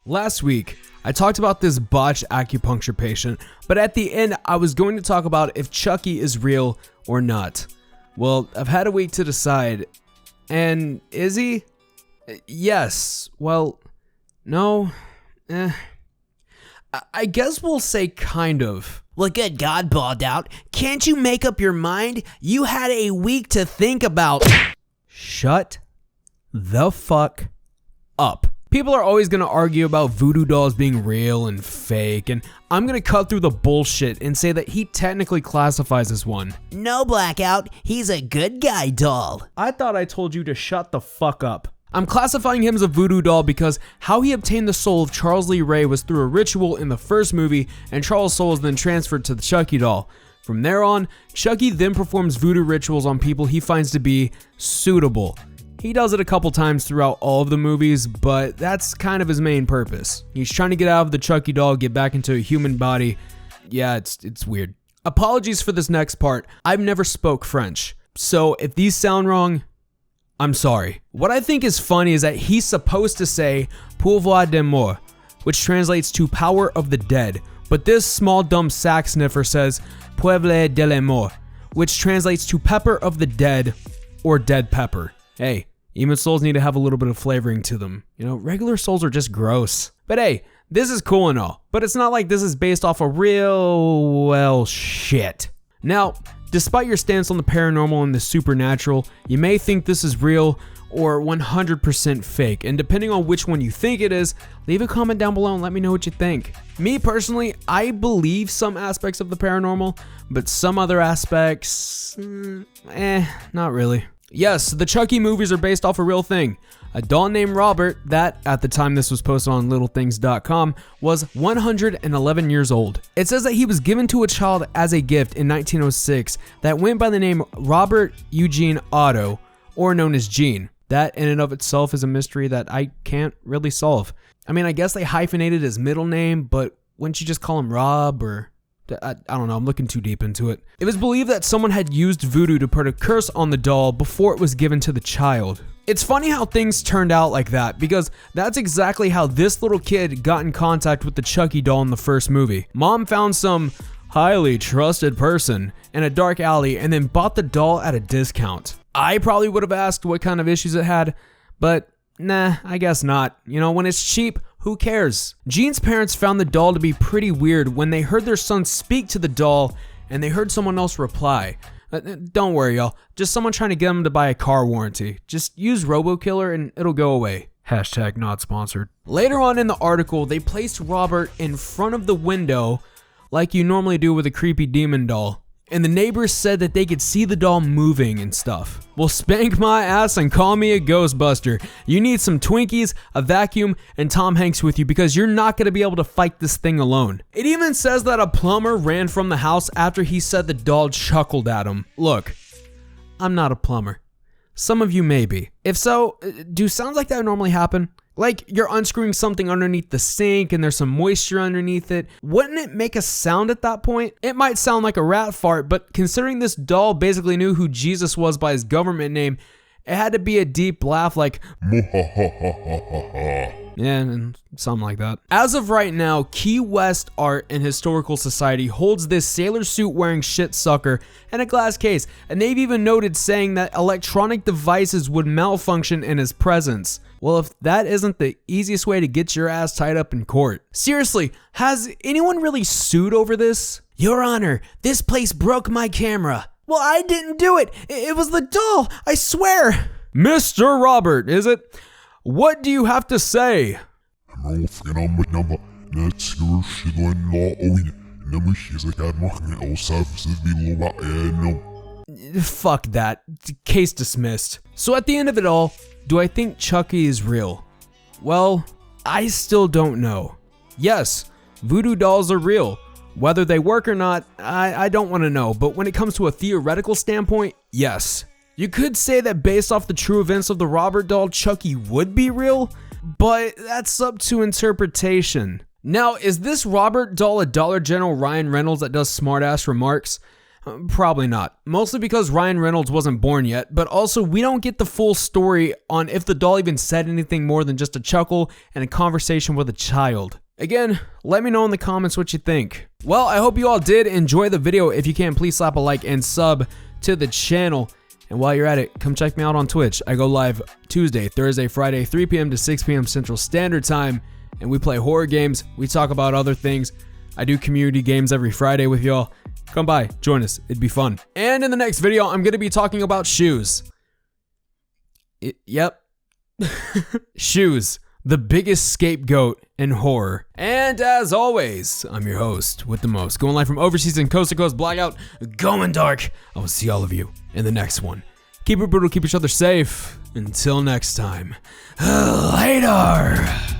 Last week, I talked about this botched acupuncture patient, but at the end, I was going to talk about if Chucky is real or not. Well, I've had a week to decide, and is he? Yes. Well, no. I guess we'll say kind of. Well, good God, balled out. Can't you make up your mind? You had a week to think about. Shut the fuck up. People are always going to argue about voodoo dolls being real and fake, and I'm going to cut through the bullshit and say that he technically classifies as one. No, Blackout. He's a good guy doll. I thought I told you to shut the fuck up. I'm classifying him as a voodoo doll because how he obtained the soul of Charles Lee Ray was through a ritual in the first movie, and Charles' soul is then transferred to the Chucky doll. From there on, Chucky then performs voodoo rituals on people he finds to be suitable. He does it a couple times throughout all of the movies, but that's kind of his main purpose. He's trying to get out of the Chucky doll, get back into a human body. Yeah, it's weird. Apologies for this next part. I've never spoke French, so if these sound wrong, I'm sorry. What I think is funny is that he's supposed to say pouvoir des morts, which translates to power of the dead, but this small dumb sack sniffer says poivre de la mort, which translates to pepper of the dead or dead pepper. Hey, even souls need to have a little bit of flavoring to them. You know, regular souls are just gross. But hey, this is cool and all, but it's not like this is based off of real, well, shit. Now, despite your stance on the paranormal and the supernatural, you may think this is real or 100% fake, and depending on which one you think it is, leave a comment down below and let me know what you think. Me personally, I believe some aspects of the paranormal, but some other aspects, not really. Yes, the Chucky movies are based off a real thing. A doll named Robert that, at the time this was posted on littlethings.com, was 111 years old. It says that he was given to a child as a gift in 1906 that went by the name Robert Eugene Otto, or known as Gene. That in and of itself is a mystery that I can't really solve. I mean, I guess they hyphenated his middle name, but wouldn't you just call him Rob or... I don't know, I'm looking too deep into it. It was believed that someone had used voodoo to put a curse on the doll before it was given to the child. It's funny how things turned out like that, because that's exactly how this little kid got in contact with the Chucky doll in the first movie. Mom found some highly trusted person in a dark alley and then bought the doll at a discount. I probably would have asked what kind of issues it had, but nah, I guess not. You know, when it's cheap, who cares? Gene's parents found the doll to be pretty weird when they heard their son speak to the doll and they heard someone else reply. Don't worry, y'all. Just someone trying to get them to buy a car warranty. Just use RoboKiller and it'll go away. Hashtag not sponsored. Later on in the article, they placed Robert in front of the window like you normally do with a creepy demon doll. And the neighbors said that they could see the doll moving and stuff. Well, spank my ass and call me a Ghostbuster. You need some Twinkies, a vacuum, and Tom Hanks with you because you're not going to be able to fight this thing alone. It even says that a plumber ran from the house after he said the doll chuckled at him. Look, I'm not a plumber. Some of you may be. If so, do sounds like that normally happen? Like you're unscrewing something underneath the sink and there's some moisture underneath it. Wouldn't it make a sound at that point? It might sound like a rat fart, but considering this doll basically knew who Jesus was by his government name, it had to be a deep laugh like yeah, and something like that. As of right now, Key West Art and Historical Society holds this sailor suit wearing shit sucker in a glass case, and they've even noted saying that electronic devices would malfunction in his presence. Well, if that isn't the easiest way to get your ass tied up in court. Seriously, has anyone really sued over this? Your Honor, this place broke my camera. Well, I didn't do it. It was the doll, I swear. Mr. Robert, is it? What do you have to say? Fuck that. Case dismissed. So at the end of it all, do I think Chucky is real? Well, I still don't know. Yes, voodoo dolls are real. Whether they work or not, I don't want to know. But when it comes to a theoretical standpoint, yes. You could say that based off the true events of the Robert doll, Chucky would be real, but that's up to interpretation. Now, is this Robert doll a Dollar General Ryan Reynolds that does smartass remarks? Probably not. Mostly because Ryan Reynolds wasn't born yet, but also we don't get the full story on if the doll even said anything more than just a chuckle and a conversation with a child. Again, let me know in the comments what you think. Well, I hope you all did enjoy the video. If you can, please slap a like and sub to the channel. And while you're at it, come check me out on Twitch. I go live Tuesday, Thursday, Friday, 3 p.m. to 6 p.m. Central Standard Time. And we play horror games. We talk about other things. I do community games every Friday with y'all. Come by, join us. It'd be fun. And in the next video, I'm going to be talking about shoes. Yep. Shoes. The biggest scapegoat in horror. And as always, I'm your host with the most. Going live from overseas and coast to coast blackout. Going dark. I will see all of you in the next one. Keep it brutal, keep each other safe. Until next time. Later.